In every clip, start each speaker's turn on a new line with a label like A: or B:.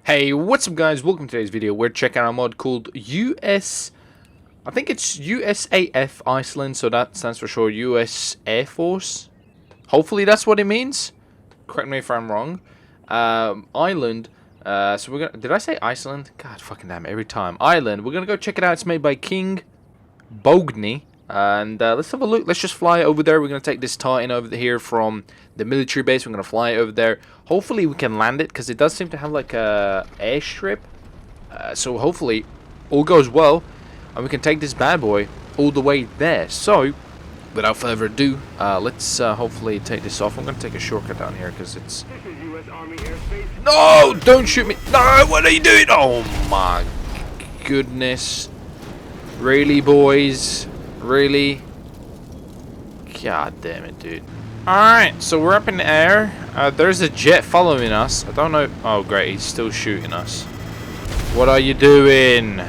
A: Hey, what's up guys? Welcome to today's video. We're checking out a mod called I think it's USAF Iceland, so that stands for sure US Air Force. Hopefully that's what it means. Correct me if I'm wrong. Island. So we're gonna. Did I say Iceland? God fucking damn it, every time. Island. We're gonna go check it out. It's made by King Bogni. And let's have a look. Let's just fly over there. We're going to take this Titan over here from the military base. We're going to fly over there. Hopefully we can land it, because it does seem to have like a airstrip. So hopefully all goes well, and we can take this bad boy all the way there. So without further ado, let's hopefully take this off. I'm going to take a shortcut down here because it's... No! Don't shoot me! No! What are you doing? Oh my goodness. Really, boys? Really? God damn it, dude. Alright, so we're up in the air. There's a jet following us. I don't know. Oh, great. He's still shooting us. What are you doing?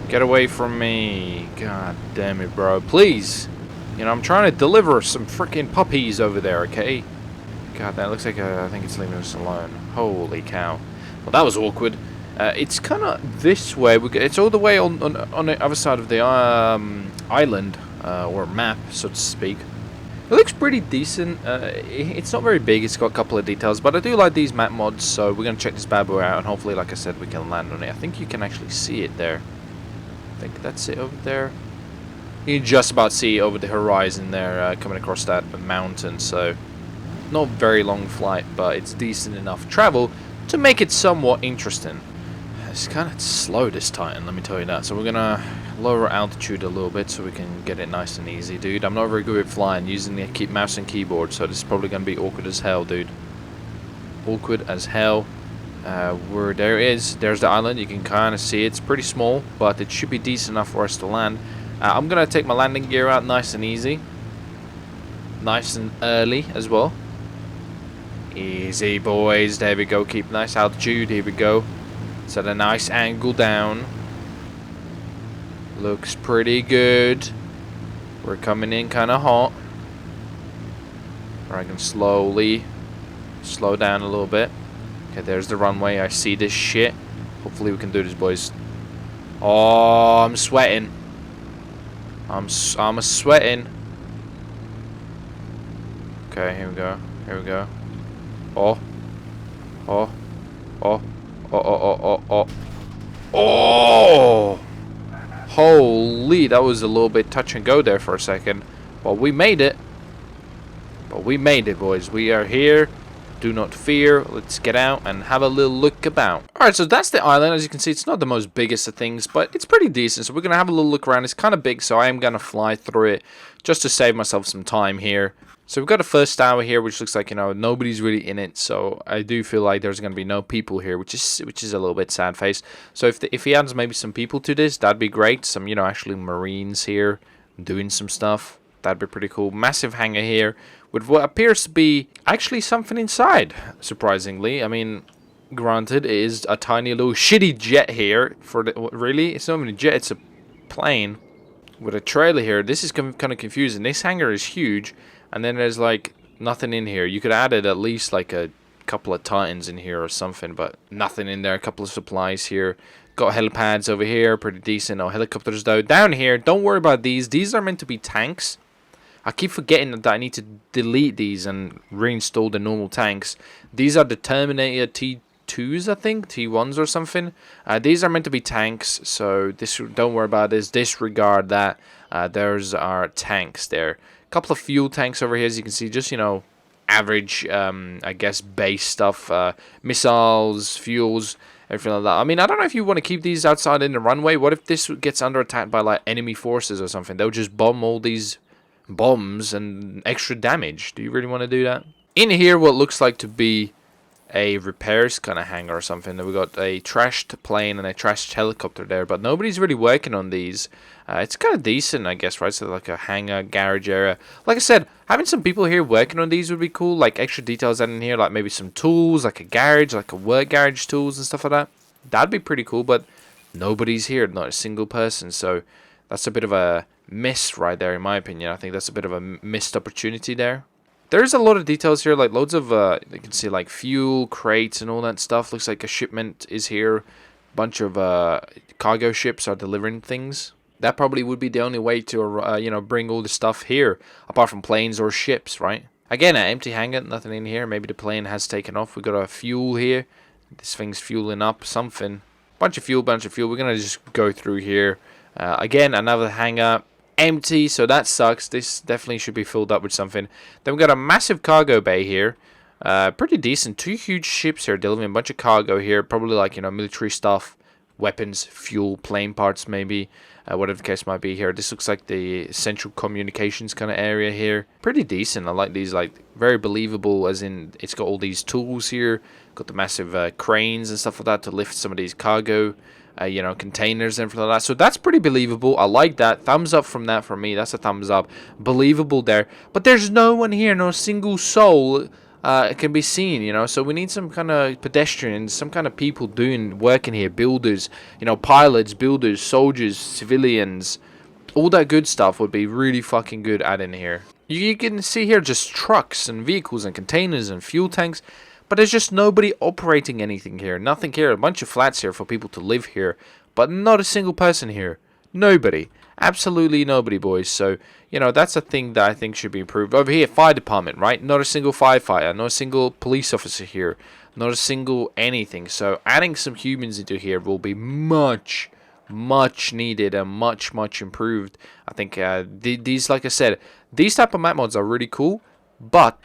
A: Get away from me. God damn it, bro. Please. You know, I'm trying to deliver some freaking puppies over there, okay? God, that looks like I think it's leaving us alone. Holy cow. Well, that was awkward. It's kind of this way. It's all the way on the other side of the island, or map, so to speak. It looks pretty decent. It's not very big. It's got a couple of details, but I do like these map mods, so we're going to check this bad boy out, and hopefully, like I said, we can land on it. I think you can actually see it there. I think that's it over there. You can just about see it over the horizon there, coming across that mountain, so not very long flight, but it's decent enough travel to make it somewhat interesting. It's kind of slow, this Titan, let me tell you that. So we're going to lower altitude a little bit so we can get it nice and easy, dude. I'm not very good at flying using the mouse and keyboard, so this is probably going to be awkward as hell, dude. Awkward as hell. There it is. There's the island. You can kind of see it. It's pretty small, but it should be decent enough for us to land. I'm going to take my landing gear out nice and easy. Nice and early as well. Easy, boys. There we go. Keep nice altitude. Here we go. It's at a nice angle down. Looks pretty good. We're coming in kind of hot. I can slowly slow down a little bit. Okay, there's the runway. I see this shit. Hopefully we can do this, boys. Oh, I'm sweating. I'm sweating. Okay, here we go. Here we go. Oh. Oh. Oh. Oh. Oh! Holy, that was a little bit touch and go there for a second. But we made it. But we made it, boys. We are here. Do not fear. Let's get out and have a little look about. Alright, so that's the island. As you can see, it's not the most biggest of things, but it's pretty decent. So we're going to have a little look around. It's kind of big, so I am going to fly through it just to save myself some time here. So we've got a first tower here, which looks like, you know, nobody's really in it. So I do feel like there's going to be no people here, which is a little bit sad face. So if he adds maybe some people to this, that'd be great. Some, you know, actually Marines here doing some stuff. That'd be pretty cool. Massive hangar here with what appears to be actually something inside, surprisingly. I mean, granted, it is a tiny little shitty jet here. Really? It's not even a jet, it's a plane with a trailer here. This is kind of confusing. This hangar is huge. And then there's like nothing in here. You could add at least like a couple of Titans in here or something, but nothing in there. A couple of supplies here. Got helipads over here, pretty decent. No helicopters though. Down here, don't worry about these. These are meant to be tanks. I keep forgetting that I need to delete these and reinstall the normal tanks. These are the Terminator T2s, I think, T1s or something. These are meant to be tanks, so don't worry about this. Disregard that. There's our tanks there. Couple of fuel tanks over here, as you can see, just, you know, average, I guess, base stuff, missiles, fuels, everything like that. I mean, I don't know if you want to keep these outside in the runway. What if this gets under attack by, like, enemy forces or something? They'll just bomb all these bombs and extra damage. Do you really want to do that? In here, what looks like to be a repairs kind of hangar or something. We got a trashed plane and a trashed helicopter there, but nobody's really working on these. It's kind of decent, I guess, right? So like a hangar, garage area. Like I said, having some people here working on these would be cool. Like extra details added in here, like maybe some tools, like a garage, like a work garage tools and stuff like that. That'd be pretty cool, but nobody's here, not a single person. So that's a bit of a miss right there, in my opinion. I think that's a bit of a missed opportunity there. There's a lot of details here, like loads of, you can see like fuel, crates and all that stuff. Looks like a shipment is here. Bunch of cargo ships are delivering things. That probably would be the only way to, you know, bring all the stuff here, apart from planes or ships, right? Again, an empty hangar, nothing in here. Maybe the plane has taken off. We got a fuel here. This thing's fueling up something. Bunch of fuel, bunch of fuel. We're gonna just go through here. Again, another hangar. Empty, so that sucks. This definitely should be filled up with something. Then we got a massive cargo bay here. Pretty decent. 2 huge ships here delivering a bunch of cargo here. Probably like, you know, military stuff, weapons, fuel, plane parts maybe. Whatever the case might be here. This looks like the central communications kind of area here. Pretty decent. I like these, like, very believable, as in it's got all these tools here. Got the massive cranes and stuff like that to lift some of these cargo, you know, containers and everything like that. So that's pretty believable. I like that. Thumbs up from that for me. That's a thumbs up. Believable there. But there's no one here. No single soul can be seen, you know. So we need some kind of pedestrians, some kind of people working here. Builders, you know, pilots, builders, soldiers, civilians. All that good stuff would be really fucking good adding here. You can see here just trucks and vehicles and containers and fuel tanks. But there's just nobody operating anything here. Nothing here. A bunch of flats here for people to live here. But not a single person here. Nobody. Absolutely nobody, boys. So, you know, that's a thing that I think should be improved. Over here, fire department, right? Not a single firefighter. Not a single police officer here. Not a single anything. So, adding some humans into here will be much needed and much improved. I think these, like I said, these type of map mods are really cool. But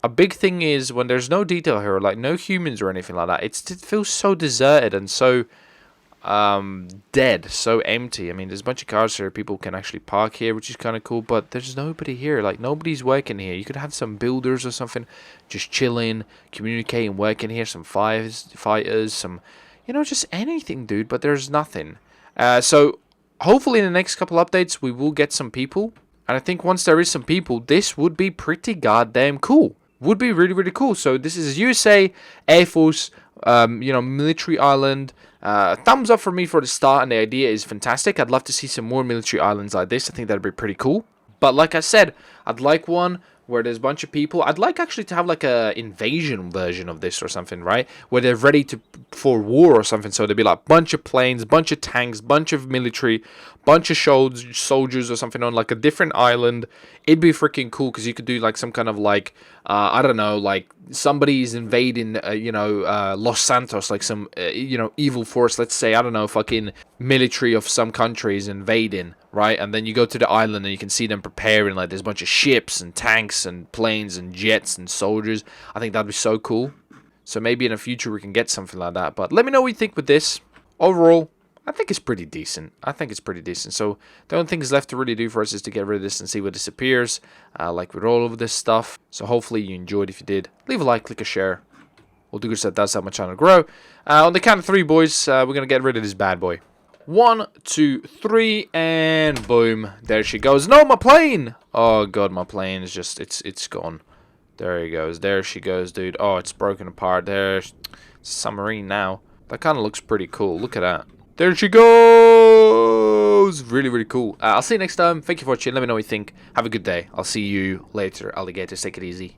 A: a big thing is when there's no detail here, like no humans or anything like that, it feels so deserted and so dead, so empty. I mean, there's a bunch of cars here, people can actually park here, which is kind of cool, but there's nobody here. Like, nobody's working here. You could have some builders or something just chilling, communicating, working here, some fighters, some, you know, just anything, dude, but there's nothing. So hopefully in the next couple updates we will get some people, and I think once there is some people, this would be pretty goddamn cool. Would be really cool. So this is USA Air Force, you know, military island. Thumbs up for me for the start, and the idea is fantastic. I'd love to see some more military islands like this. I think that'd be pretty cool. But like I said, I'd like one where there's a bunch of people. I'd like actually to have like a invasion version of this or something, right? Where they're ready for war or something. So there'd be like bunch of planes, bunch of tanks, bunch of military, bunch of soldiers or something on like a different island. It'd be freaking cool because you could do like some kind of like, I don't know, like somebody's invading, you know, Los Santos, like some, you know, evil force. Let's say, I don't know, fucking military of some countries invading, right? And then you go to the island and you can see them preparing, like there's a bunch of ships and tanks and planes and jets and soldiers. I think that'd be so cool. So maybe in the future we can get something like that. But let me know what you think with this. Overall, I think it's pretty decent. So the only thing is left to really do for us is to get rid of this and see what disappears, like with all of this stuff. So hopefully you enjoyed. If you did, leave a like, click a share. We'll do good stuff. That's how my channel grow. On the count of 3, boys, we're going to get rid of this bad boy. 1, 2, 3, and boom. There she goes. No, my plane! Oh, God, my plane is just, it's gone. There he goes. There she goes, dude. Oh, it's broken apart. There's a submarine now. That kind of looks pretty cool. Look at that. There she goes! Really cool. I'll see you next time. Thank you for watching. Let me know what you think. Have a good day. I'll see you later, alligators. Take it easy.